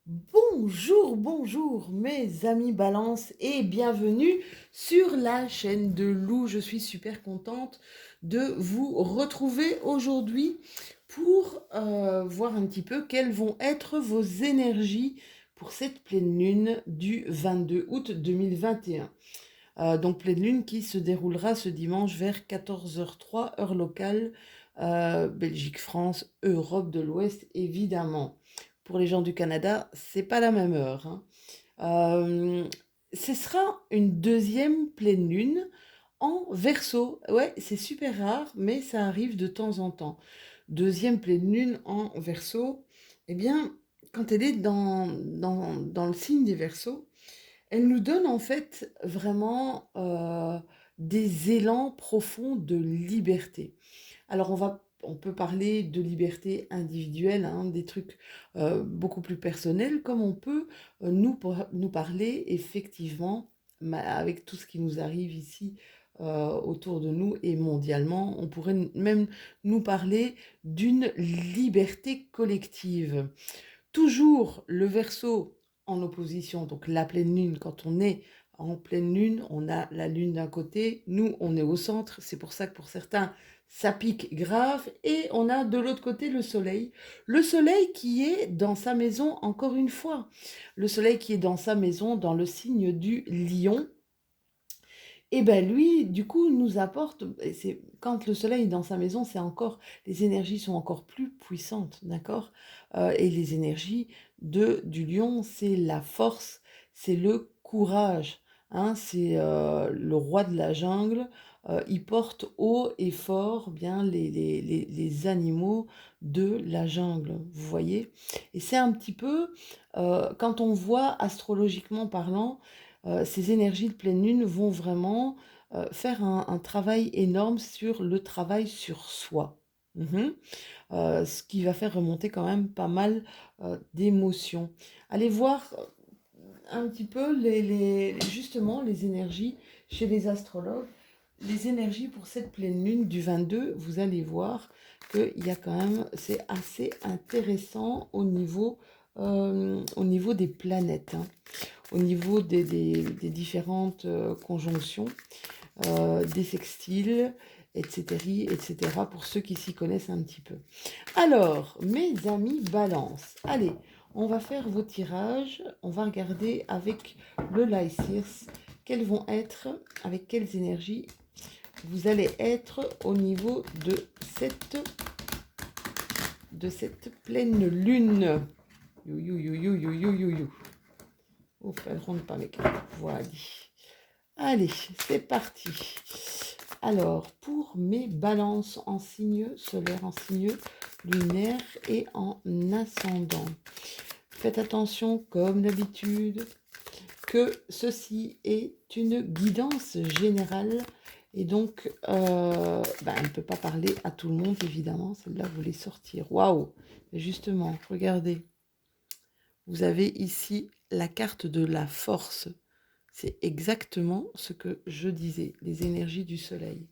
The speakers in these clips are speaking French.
Bonjour, bonjour mes amis Balance et bienvenue sur la chaîne de Lou. Je suis super contente de vous retrouver aujourd'hui pour voir un petit peu quelles vont être vos énergies pour cette pleine lune du 22 août 2021. Donc pleine lune qui se déroulera ce dimanche vers 14h03 heure locale, Belgique, France, Europe de l'Ouest évidemment. Pour les gens du Canada, c'est pas la même heure, hein. Euh, Ce sera une deuxième pleine lune en Verseau. Ouais, c'est super rare, mais ça arrive de temps en temps. Deuxième pleine lune en Verseau, eh bien, quand elle est dans le signe des Verseaux, elle nous donne en fait vraiment des élans profonds de liberté. Alors on peut parler de liberté individuelle, hein, des trucs beaucoup plus personnels, comme on peut nous parler effectivement, avec tout ce qui nous arrive ici autour de nous et mondialement, on pourrait même nous parler d'une liberté collective. Toujours le Verseau en opposition, donc la pleine lune, quand on est en pleine lune, on a la lune d'un côté, nous on est au centre, c'est pour ça que pour certains ça pique grave, et on a de l'autre côté le soleil qui est dans sa maison encore une fois, le soleil qui est dans sa maison dans le signe du lion. Et ben lui, du coup, nous apporte, c'est quand le soleil est dans sa maison, c'est encore, les énergies sont encore plus puissantes, d'accord? Et les énergies du lion, c'est la force, c'est le courage, hein, c'est le roi de la jungle. Il porte haut et fort bien les animaux de la jungle, vous voyez? Et c'est un petit peu, quand on voit astrologiquement parlant, ces énergies de pleine lune vont vraiment faire un travail énorme sur le travail sur soi. Mhm. Ce qui va faire remonter quand même pas mal d'émotions. Allez voir un petit peu justement les énergies chez les astrologues. Les énergies pour cette pleine lune du 22, vous allez voir qu'il y a quand même, c'est assez intéressant au niveau des planètes, hein, au niveau des différentes conjonctions, des sextiles, etc., etc., pour ceux qui s'y connaissent un petit peu. Alors, mes amis Balance, allez, on va faire vos tirages, on va regarder avec le Lysirs quelles vont être, avec quelles énergies vous allez être au niveau cette, de cette pleine lune. You, you, you, you, you, you, you, you. Ouf, elle rentre par les cartes. Voilà. Allez, c'est parti. Alors, pour mes balances en signe solaire, en signe lunaire et en ascendant, faites attention, comme d'habitude, que ceci est une guidance générale et donc elle ne peut pas parler à tout le monde, évidemment. Celle-là, vous voulez sortir. Waouh! Justement, regardez. Vous avez ici la carte de la force. C'est exactement ce que je disais, les énergies du soleil.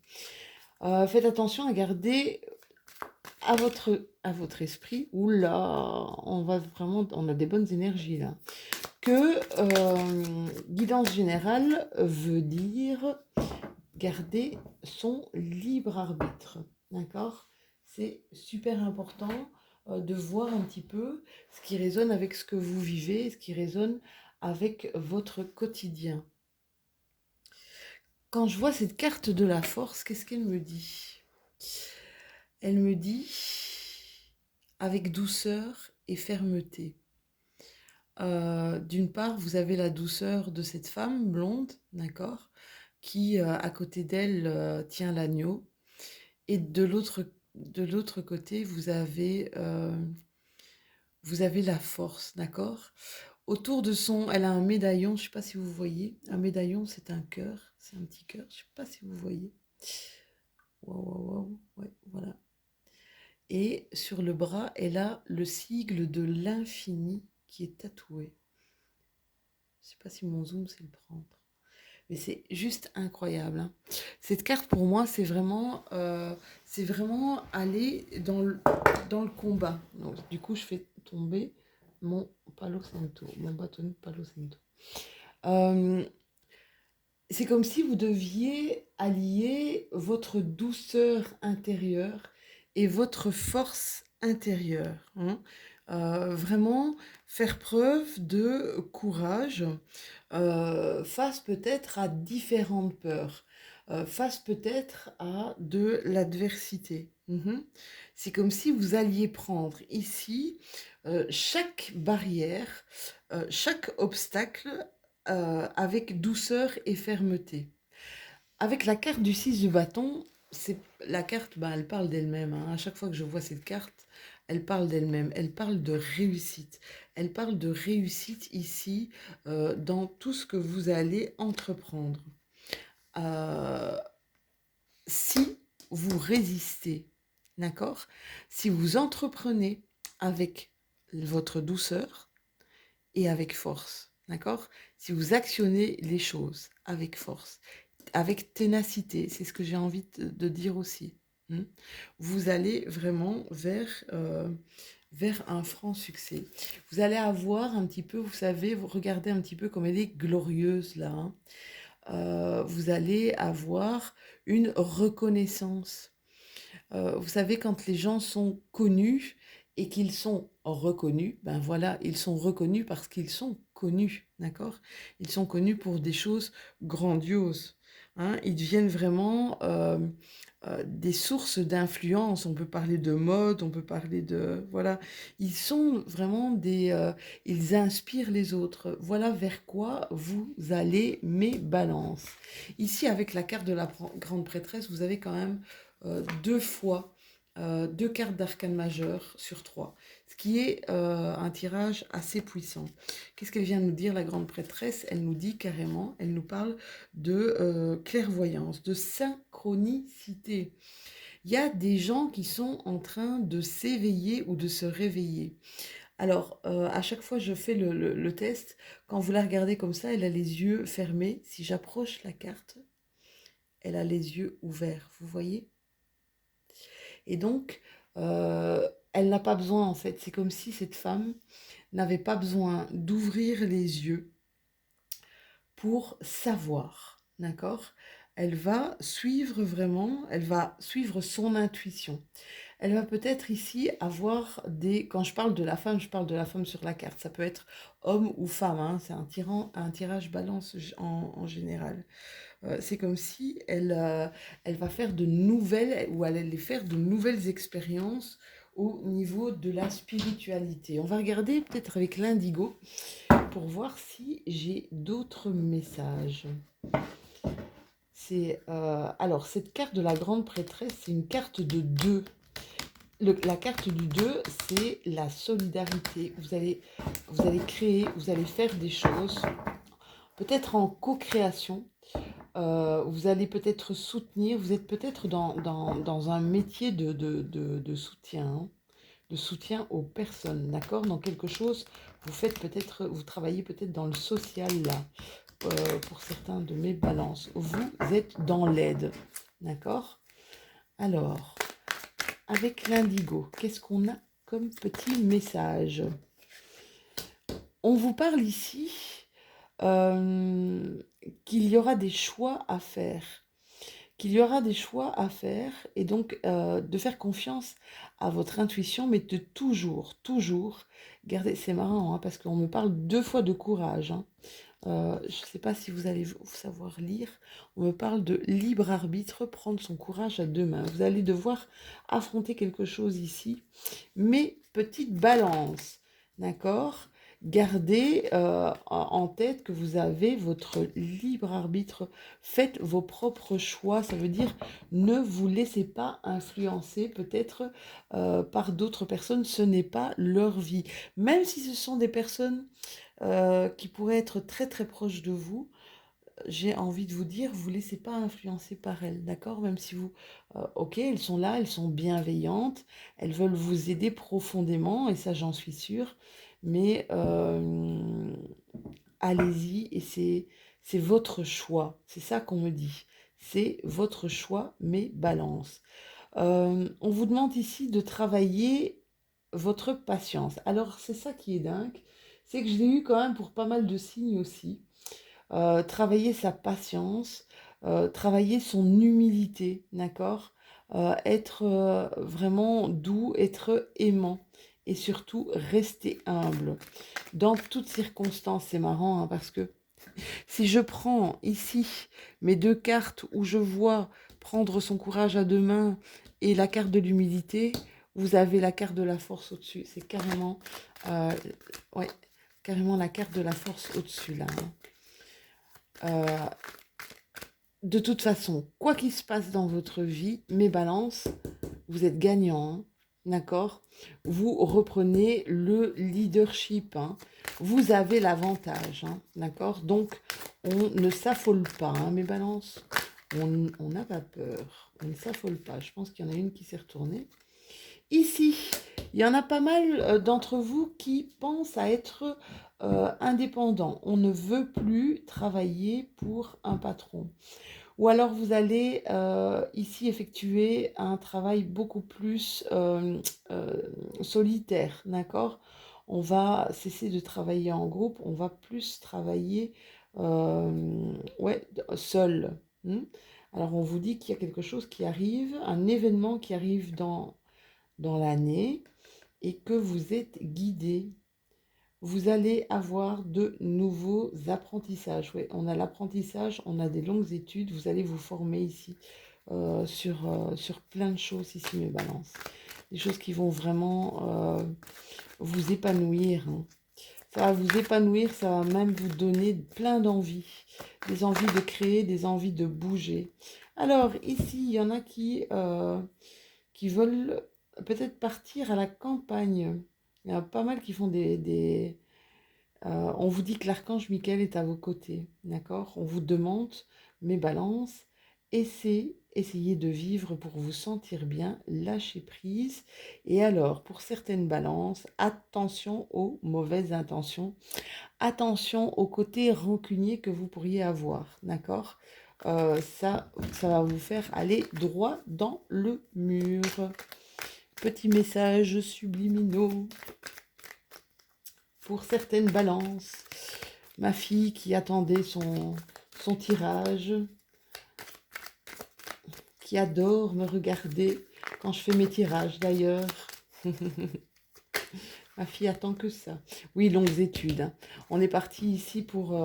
Faites attention à garder à votre esprit, oula, on a des bonnes énergies là, que guidance générale veut dire garder son libre arbitre, d'accord? C'est super important de voir un petit peu ce qui résonne avec ce que vous vivez, ce qui résonne avec votre quotidien. Quand je vois cette carte de la force, qu'est-ce qu'elle me dit? Elle me dit avec douceur et fermeté. D'une part, vous avez la douceur de cette femme blonde, d'accord, qui à côté d'elle tient l'agneau. Et de l'autre côté, vous avez la force, d'accord? Autour de elle a un médaillon, je ne sais pas si vous voyez. Un médaillon, c'est un cœur, c'est un petit cœur, je ne sais pas si vous voyez. Waouh, waouh, waouh, ouais, voilà. Et sur le bras, elle a le sigle de l'infini qui est tatoué. Je ne sais pas si mon zoom sait le prendre. Mais c'est juste incroyable, hein. Cette carte, pour moi, c'est vraiment aller dans le combat. Donc, du coup, je fais tomber mon Palo Santo, mon bâtonnet de Palo Santo. Euh, c'est comme si vous deviez allier votre douceur intérieure et votre force intérieure, hein. Vraiment faire preuve de courage face peut-être à différentes peurs, face peut-être à de l'adversité. Mhm. C'est comme si vous alliez prendre ici chaque barrière, chaque obstacle avec douceur et fermeté. Avec la carte du 6 de bâton, la carte, elle parle d'elle-même, hein. À chaque fois que je vois cette carte, elle parle d'elle-même. Elle parle de réussite. Elle parle de réussite ici dans tout ce que vous allez entreprendre. Euh, si vous résistez, d'accord? Si vous entreprenez avec votre douceur et avec force, d'accord? Si vous actionnez les choses avec force, avec ténacité, c'est ce que j'ai envie de dire aussi, hein. Vous allez vraiment vers un franc succès. Vous allez avoir un petit peu, vous savez, vous regardez un petit peu comme elle est glorieuse là, hein. Vous allez avoir une reconnaissance. Vous savez, quand les gens sont connus et qu'ils sont reconnus, ben voilà, ils sont reconnus parce qu'ils sont connus, d'accord? Ils sont connus pour des choses grandioses, hein. Ils deviennent vraiment des sources d'influence. On peut parler de mode, on peut parler de... Voilà, ils sont vraiment ils inspirent les autres. Voilà vers quoi vous allez, mes balances. Ici, avec la carte de la grande prêtresse, vous avez quand même deux fois deux cartes d'arcane majeur sur trois, ce qui est un tirage assez puissant. Qu'est-ce qu'elle vient nous dire, la grande prêtresse? Elle nous dit carrément, elle nous parle de clairvoyance, de synchronicité. Il y a des gens qui sont en train de s'éveiller ou de se réveiller. Alors, à chaque fois je fais le test, quand vous la regardez comme ça, elle a les yeux fermés. Si j'approche la carte, elle a les yeux ouverts, vous voyez? Et donc, elle n'a pas besoin, en fait, c'est comme si cette femme n'avait pas besoin d'ouvrir les yeux pour savoir, d'accord? Elle va suivre vraiment, elle va suivre son intuition. Elle va peut-être ici avoir des... Quand je parle de la femme sur la carte. Ça peut être homme ou femme, hein. C'est un tirage balance en général. C'est comme si elle va faire de nouvelles, ou elle allait faire de nouvelles expériences au niveau de la spiritualité. On va regarder peut-être avec l'indigo pour voir si j'ai d'autres messages. Alors, cette carte de la grande prêtresse, c'est une carte de 2. La carte du 2, c'est la solidarité. Vous allez créer, vous allez faire des choses, peut-être en co-création. Vous allez peut-être soutenir, vous êtes peut-être dans un métier de soutien, hein, de soutien aux personnes, d'accord? Dans quelque chose, vous travaillez peut-être dans le social là, pour certains de mes balances. Vous êtes dans l'aide, d'accord? Alors, avec l'indigo, qu'est-ce qu'on a comme petit message? On vous parle ici qu'il y aura des choix à faire. Et donc de faire confiance à votre intuition, mais de toujours garder... C'est marrant, hein, parce qu'on me parle deux fois de courage, hein. Je ne sais pas si vous allez savoir lire. On me parle de libre arbitre, prendre son courage à deux mains. Vous allez devoir affronter quelque chose ici. Mais petite balance, d'accord? Gardez en tête que vous avez votre libre arbitre. Faites vos propres choix. Ça veut dire ne vous laissez pas influencer peut-être par d'autres personnes. Ce n'est pas leur vie. Même si ce sont des personnes qui pourraient être très très proches de vous, j'ai envie de vous dire, vous ne laissez pas influencer par elles, d'accord? Même si ok, elles sont là, elles sont bienveillantes, elles veulent vous aider profondément, et ça j'en suis sûre, mais allez-y, et c'est votre choix, c'est ça qu'on me dit. C'est votre choix, mais balance. On vous demande ici de travailler votre patience. Alors, c'est ça qui est dingue, c'est que je l'ai eu quand même pour pas mal de signes aussi. Travailler sa patience, travailler son humilité, d'accord? Être vraiment doux, être aimant et surtout rester humble. Dans toutes circonstances, c'est marrant hein, parce que si je prends ici mes deux cartes où je vois prendre son courage à deux mains et la carte de l'humilité, vous avez la carte de la force au-dessus. C'est carrément, euh, ouais, carrément la carte de la force au-dessus là, hein. Euh, de toute façon, quoi qu'il se passe dans votre vie, mes balances, vous êtes gagnant, hein, d'accord? Vous reprenez le leadership, hein. Vous avez l'avantage, hein, d'accord? Donc, on ne s'affole pas, hein, mes balances. On n'a pas peur, on ne s'affole pas. Je pense qu'il y en a une qui s'est retournée. Ici, il y en a pas mal d'entre vous qui pensent à être indépendants. On ne veut plus travailler pour un patron. Ou alors vous allez ici effectuer un travail beaucoup plus solitaire, d'accord? On va cesser de travailler en groupe, on va plus travailler ouais, seul. Alors on vous dit qu'il y a quelque chose qui arrive, un événement qui arrive dans l'année et que vous êtes guidé. Vous allez avoir de nouveaux apprentissages. Oui, on a l'apprentissage, on a des longues études. Vous allez vous former ici sur plein de choses ici, mes balances. Des choses qui vont vraiment vous épanouir, hein. Ça va vous épanouir, ça va même vous donner plein d'envies. Des envies de créer, des envies de bouger. Alors, ici, il y en a qui veulent peut-être partir à la campagne. Il y en a pas mal qui font on vous dit que l'archange Michael est à vos côtés, d'accord? On vous demande, mes balances, essayez de vivre pour vous sentir bien, lâchez prise. Et alors, pour certaines balances, attention aux mauvaises intentions, attention au côté rancunier que vous pourriez avoir, d'accord? Ça va vous faire aller droit dans le mur. Petits messages subliminaux pour certaines balances. Ma fille qui attendait son tirage, qui adore me regarder quand je fais mes tirages d'ailleurs. Ma fille attend que ça. Oui, longues études, hein. On est parti ici pour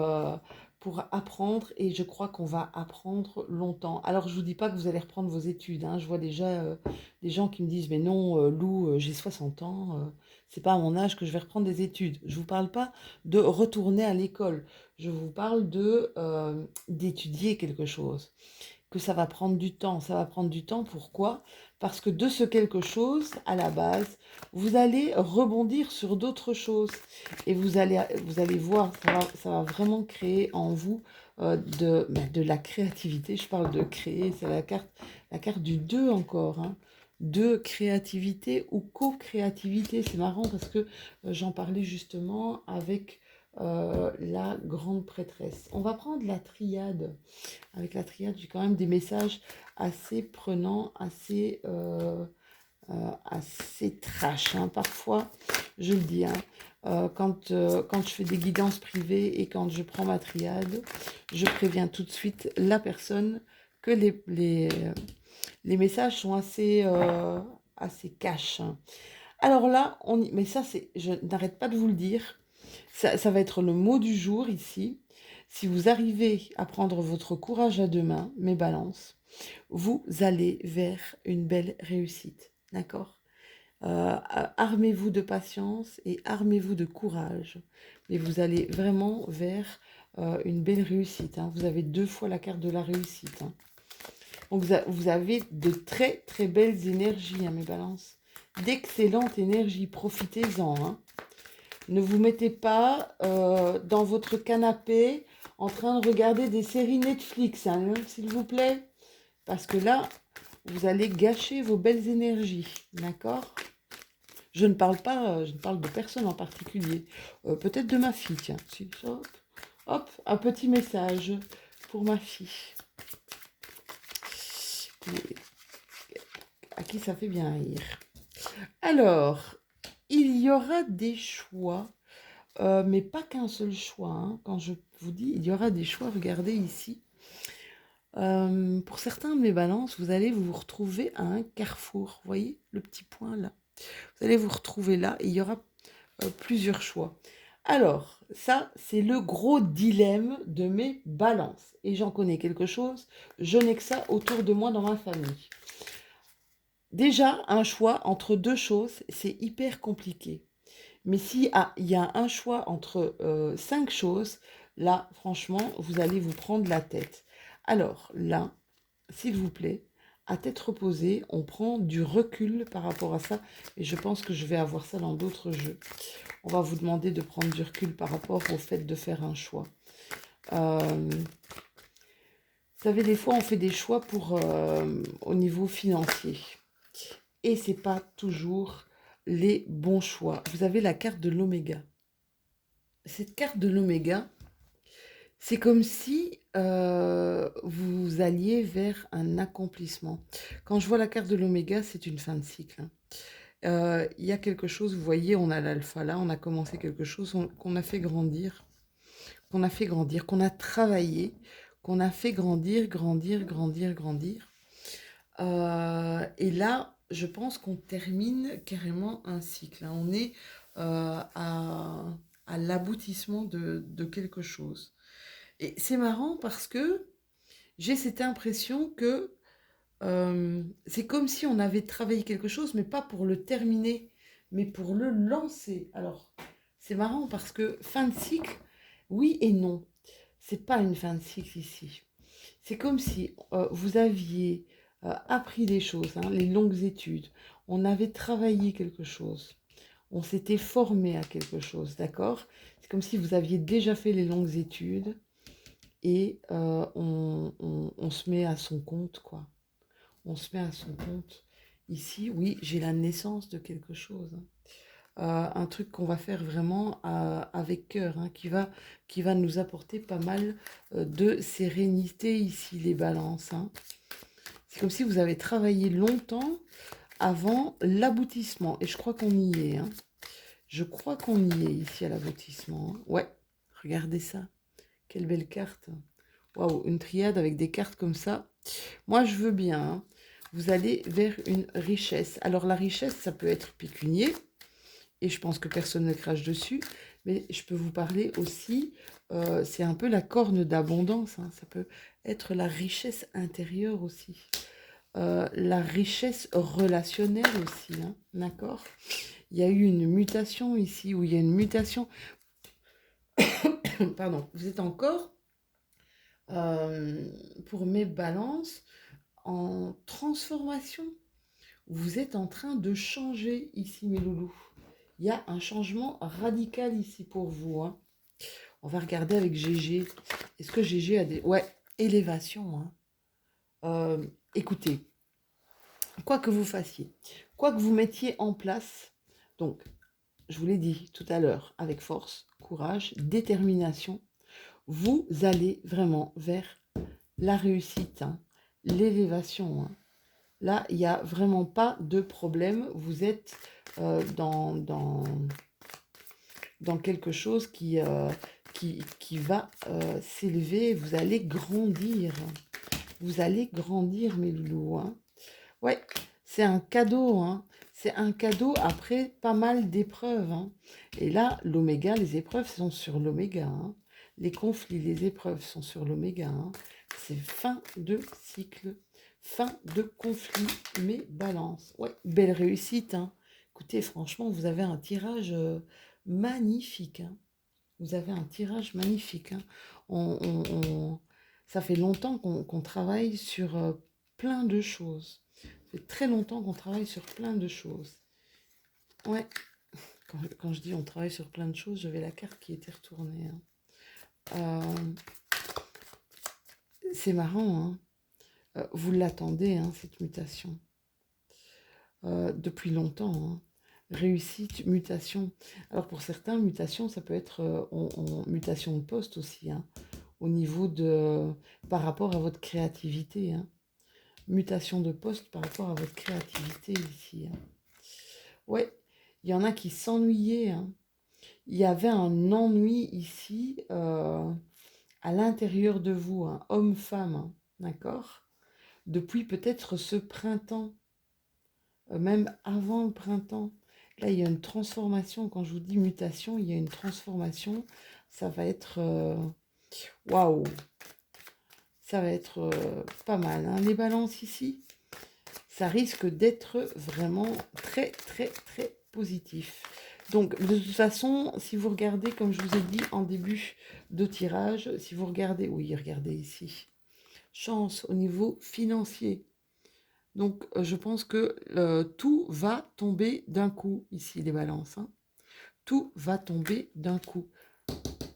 apprendre et je crois qu'on va apprendre longtemps. Alors, je ne vous dis pas que vous allez reprendre vos études, hein. Je vois déjà des gens qui me disent, mais non, Lou, j'ai 60 ans, c'est pas à mon âge que je vais reprendre des études. Je ne vous parle pas de retourner à l'école. Je vous parle d'étudier quelque chose, que ça va prendre du temps. Ça va prendre du temps, pourquoi? Parce que de ce quelque chose, à la base, vous allez rebondir sur d'autres choses. Et vous allez voir, ça va vraiment créer en vous de la créativité. Je parle de créer, c'est la carte du 2 encore, hein. De créativité ou co-créativité. C'est marrant parce que j'en parlais justement avec la grande prêtresse. On va prendre la triade. Avec la triade, j'ai quand même des messages assez prenants, assez trash, hein. Parfois, je le dis, hein, quand je fais des guidances privées et quand je prends ma triade, je préviens tout de suite la personne que les messages sont assez cash, hein. Alors là, mais ça, je n'arrête pas de vous le dire. Ça va être le mot du jour ici. Si vous arrivez à prendre votre courage à deux mains, mes balances, vous allez vers une belle réussite. D'accord? Armez-vous de patience et armez-vous de courage. Mais vous allez vraiment vers une belle réussite, hein. Vous avez 2 fois la carte de la réussite, hein. Donc vous avez de très très belles énergies, hein, mes balances. D'excellentes énergies, profitez-en, hein. Ne vous mettez pas dans votre canapé en train de regarder des séries Netflix, hein, s'il vous plaît. Parce que là, vous allez gâcher vos belles énergies, d'accord? Je ne parle pas, je ne parle de personne en particulier. Peut-être de ma fille, tiens. Si, hop, hop, un petit message pour ma fille. À qui ça fait bien rire. Alors, il y aura des choix, mais pas qu'un seul choix, hein. Quand je vous dis il y aura des choix, regardez ici. Pour certains de mes balances, vous allez vous retrouver à un carrefour. Vous voyez le petit point là? Vous allez vous retrouver là et il y aura plusieurs choix. Alors, ça, c'est le gros dilemme de mes balances. Et j'en connais quelque chose. Je n'ai que ça autour de moi dans ma famille. Déjà, un choix entre deux choses, c'est hyper compliqué. Mais si il y a un choix entre cinq choses, là, franchement, vous allez vous prendre la tête. Alors là, s'il vous plaît, à tête reposée, on prend du recul par rapport à ça. Et je pense que je vais avoir ça dans d'autres jeux. On va vous demander de prendre du recul par rapport au fait de faire un choix. Vous savez, des fois, on fait des choix au niveau financier. Et c'est pas toujours les bons choix. Vous avez la carte de l'oméga. Cette carte de l'oméga, c'est comme si vous alliez vers un accomplissement. Quand je vois la carte de l'oméga, c'est une fin de cycle, hein. Il y a quelque chose, vous voyez, on a l'alpha là, on a commencé quelque chose qu'on a fait grandir, qu'on a travaillé, qu'on a fait grandir, grandir, grandir, grandir. Et là, je pense qu'on termine carrément un cycle, hein. On est à l'aboutissement de quelque chose. Et c'est marrant parce que j'ai cette impression que c'est comme si on avait travaillé quelque chose, mais pas pour le terminer, mais pour le lancer. Alors, c'est marrant parce que fin de cycle, oui et non. C'est pas une fin de cycle ici. C'est comme si vous aviez appris des choses, hein, les longues études. On avait travaillé quelque chose. On s'était formé à quelque chose, d'accord? C'est comme si vous aviez déjà fait les longues études et on se met à son compte, quoi. On se met à son compte. Ici, oui, j'ai la naissance de quelque chose, hein. Un truc qu'on va faire vraiment avec cœur, hein, qui va nous apporter pas mal de sérénité ici, les balances, hein. C'est comme si vous avez travaillé longtemps avant l'aboutissement. Et je crois qu'on y est, hein. Je crois qu'on y est ici à l'aboutissement, hein. Ouais, regardez ça. Quelle belle carte. Waouh, une triade avec des cartes comme ça. Moi, je veux bien, hein. Vous allez vers une richesse. Alors, la richesse, ça peut être pécunier. Et je pense que personne ne crache dessus. Mais je peux vous parler aussi, c'est un peu la corne d'abondance, hein. Ça peut être la richesse intérieure aussi. La richesse relationnelle aussi, hein. D'accord? Il y a eu une mutation ici, où il y a une mutation. Pardon, vous êtes encore, pour mes balances, en transformation. Vous êtes en train de changer ici, mes loulous. Il y a un changement radical ici pour vous, hein. On va regarder avec GG. Est-ce que GG a des... Ouais, élévation, hein. Écoutez, quoi que vous fassiez, quoi que vous mettiez en place, donc, je vous l'ai dit tout à l'heure, avec force, courage, détermination, vous allez vraiment vers la réussite, hein, l'élévation, hein. Là, il n'y a vraiment pas de problème. Vous êtes dans quelque chose qui va s'élever. Vous allez grandir. Vous allez grandir, mes loulous, hein. Ouais, c'est un cadeau, hein. C'est un cadeau après pas mal d'épreuves, hein. Et là, l'oméga, les épreuves sont sur l'oméga, hein. Les conflits, les épreuves sont sur l'oméga, hein. C'est fin de cycle, fin de conflit, mais balance. Ouais, belle réussite, hein. Écoutez, franchement, vous avez un tirage magnifique, hein. Vous avez un tirage magnifique, hein. On, on- on- Ça fait longtemps qu'on travaille sur plein de choses. Ça fait très longtemps qu'on travaille sur plein de choses. Ouais, quand je dis on travaille sur plein de choses, j'avais la carte qui était retournée, hein. C'est marrant, hein. Vous l'attendez, hein, cette mutation. Depuis longtemps, hein. Réussite, mutation. Alors pour certains, mutation, ça peut être mutation de poste aussi, hein, au niveau par rapport à votre créativité, hein. Mutation de poste par rapport à votre créativité ici, hein. Ouais, Il y en a qui s'ennuyaient, hein. Il y avait un ennui ici à l'intérieur de vous, hein, homme-femme, hein, d'accord? Depuis peut-être ce printemps, même avant le printemps. Là, il y a une transformation. Quand je vous dis mutation, il y a une transformation. Ça va être... waouh! Ça va être pas mal, hein. Les balances ici, ça risque d'être vraiment très, très, très positif. Donc, de toute façon, si vous regardez, comme je vous ai dit en début de tirage, si vous regardez... Oui, regardez ici. Chance au niveau financier. Donc, je pense que tout va tomber d'un coup, ici, les balances, hein. Tout va tomber d'un coup.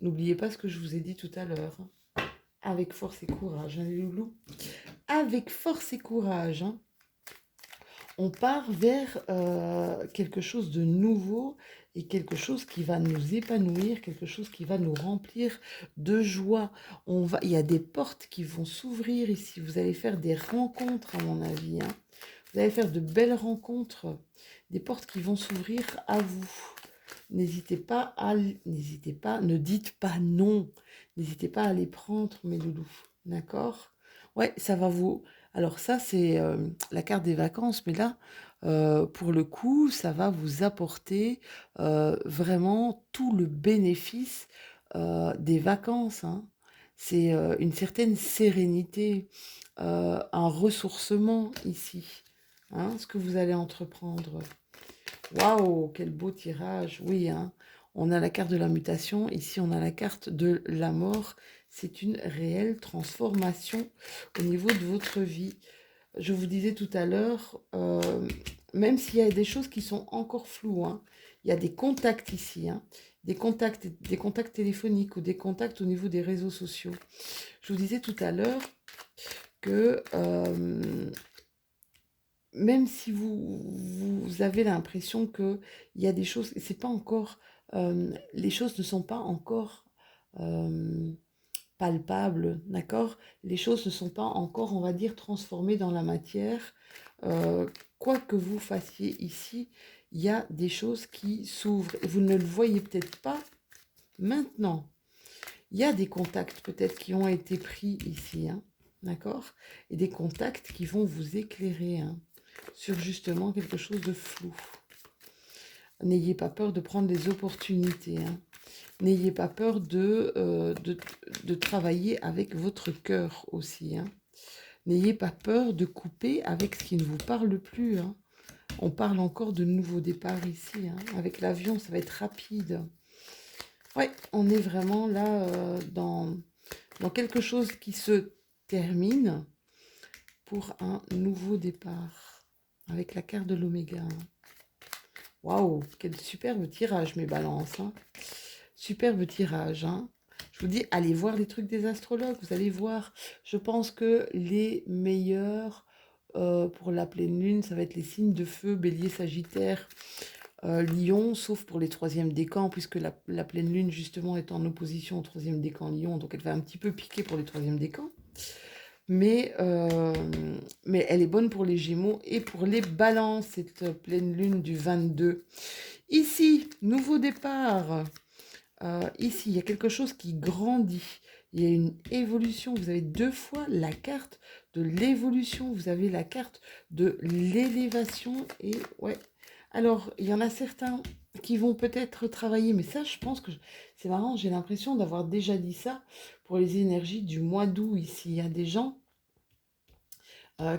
N'oubliez pas ce que je vous ai dit tout à l'heure, hein. Avec force et courage, hein, les loulous. Avec force et courage, hein. On part vers quelque chose de nouveau et quelque chose qui va nous épanouir, quelque chose qui va nous remplir de joie. Il y a des portes qui vont s'ouvrir ici. Vous allez faire des rencontres, à mon avis, hein. Vous allez faire de belles rencontres, des portes qui vont s'ouvrir à vous. N'hésitez pas, ne dites pas non. N'hésitez pas à les prendre, mes loulous. D'accord? Ouais, ça va vous... Alors ça, c'est la carte des vacances, mais là, pour le coup, ça va vous apporter vraiment tout le bénéfice des vacances, hein. C'est une certaine sérénité, un ressourcement ici, hein, ce que vous allez entreprendre. Waouh, quel beau tirage. Oui, hein. On a la carte de la mutation. Ici, on a la carte de la mort. C'est une réelle transformation au niveau de votre vie. Je vous disais tout à l'heure, même s'il y a des choses qui sont encore floues, hein, il y a des contacts ici, hein, des contacts téléphoniques ou des contacts au niveau des réseaux sociaux. Je vous disais tout à l'heure que même si vous avez l'impression qu'il y a des choses, c'est pas encore, les choses ne sont pas encore palpables, d'accord? Les choses ne sont pas encore, on va dire, transformées dans la matière. Quoi que vous fassiez ici, il y a des choses qui s'ouvrent. Et vous ne le voyez peut-être pas maintenant. Il y a des contacts peut-être qui ont été pris ici, hein, d'accord? Et des contacts qui vont vous éclairer, hein, sur justement quelque chose de flou. N'ayez pas peur de prendre des opportunités, hein. N'ayez pas peur de travailler avec votre cœur aussi, hein. N'ayez pas peur de couper avec ce qui ne vous parle plus, hein. On parle encore de nouveaux départs ici, hein. Avec l'avion, ça va être rapide. Ouais, on est vraiment là dans quelque chose qui se termine pour un nouveau départ. Avec la carte de l'oméga. Waouh, quel superbe tirage, mes balances, hein. Superbe tirage, hein. Je vous dis, allez voir les trucs des astrologues, vous allez voir. Je pense que les meilleurs pour la pleine lune, ça va être les signes de feu, bélier, sagittaire, lion, sauf pour les troisièmes décans, puisque la pleine lune, justement, est en opposition au troisième décan lion, donc elle va un petit peu piquer pour les troisièmes décans. Mais elle est bonne pour les Gémeaux et pour les Balances, cette pleine lune du 22. Ici, nouveau départ. Ici, il y a quelque chose qui grandit. Il y a une évolution. Vous avez deux fois la carte de l'évolution. Vous avez la carte de l'élévation. Et ouais. Alors, il y en a certains qui vont peut-être travailler, mais ça, je pense que c'est marrant. J'ai l'impression d'avoir déjà dit ça pour les énergies du mois d'août ici. Il y a des gens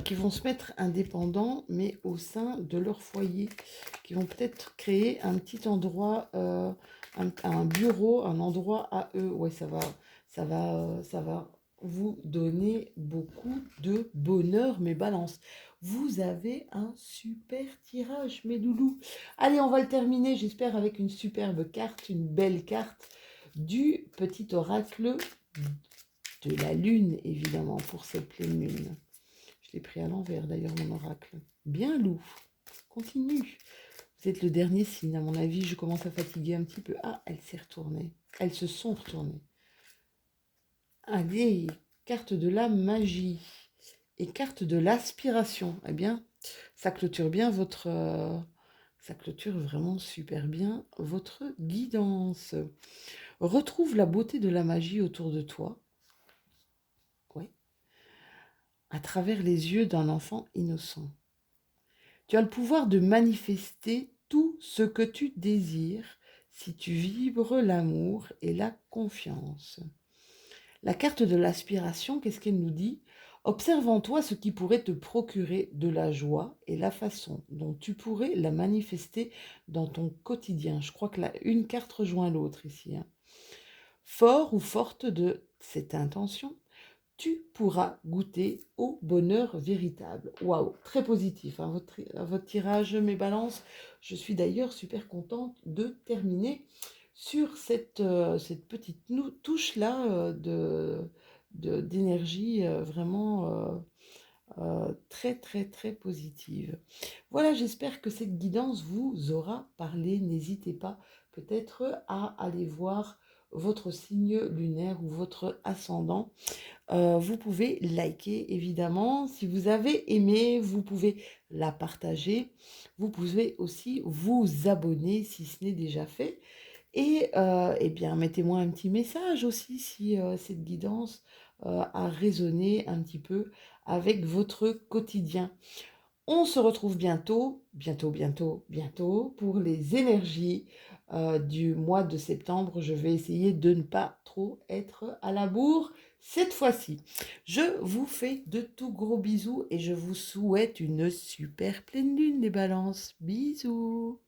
qui vont se mettre indépendants, mais au sein de leur foyer, qui vont peut-être créer un petit endroit, un bureau, un endroit à eux. Ouais, ça va vous donner beaucoup de bonheur, mes balances. Vous avez un super tirage, mes loulous. Allez, on va le terminer, j'espère, avec une superbe carte, une belle carte du petit oracle de la lune, évidemment, pour cette pleine lune. Je l'ai pris à l'envers, d'ailleurs, mon oracle. Bien, loup. Continue. Vous êtes le dernier signe, à mon avis. Je commence à fatiguer un petit peu. Ah, elle s'est retournée. Elles se sont retournées. Allez, carte de la magie et carte de l'aspiration. Eh bien, ça clôture bien votre Ça clôture vraiment super bien votre guidance. Retrouve la beauté de la magie autour de toi, ouais, à travers les yeux d'un enfant innocent. Tu as le pouvoir de manifester tout ce que tu désires si tu vibres l'amour et la confiance. La carte de l'aspiration, qu'est-ce qu'elle nous dit? Observe en toi ce qui pourrait te procurer de la joie et la façon dont tu pourrais la manifester dans ton quotidien. Je crois que une carte rejoint l'autre ici, hein. Fort ou forte de cette intention, tu pourras goûter au bonheur véritable. Waouh, très positif, hein, votre tirage, mes balances. Je suis d'ailleurs super contente de terminer sur cette petite touche-là d'énergie vraiment très, très, très positive. Voilà, j'espère que cette guidance vous aura parlé. N'hésitez pas peut-être à aller voir votre signe lunaire ou votre ascendant. Vous pouvez liker évidemment. Si vous avez aimé, vous pouvez la partager. Vous pouvez aussi vous abonner si ce n'est déjà fait. Et eh bien, mettez-moi un petit message aussi si cette guidance a résonné un petit peu avec votre quotidien. On se retrouve bientôt, bientôt, bientôt, bientôt pour les énergies du mois de septembre. Je vais essayer de ne pas trop être à la bourre cette fois-ci. Je vous fais de tout gros bisous et je vous souhaite une super pleine lune, les balances. Bisous!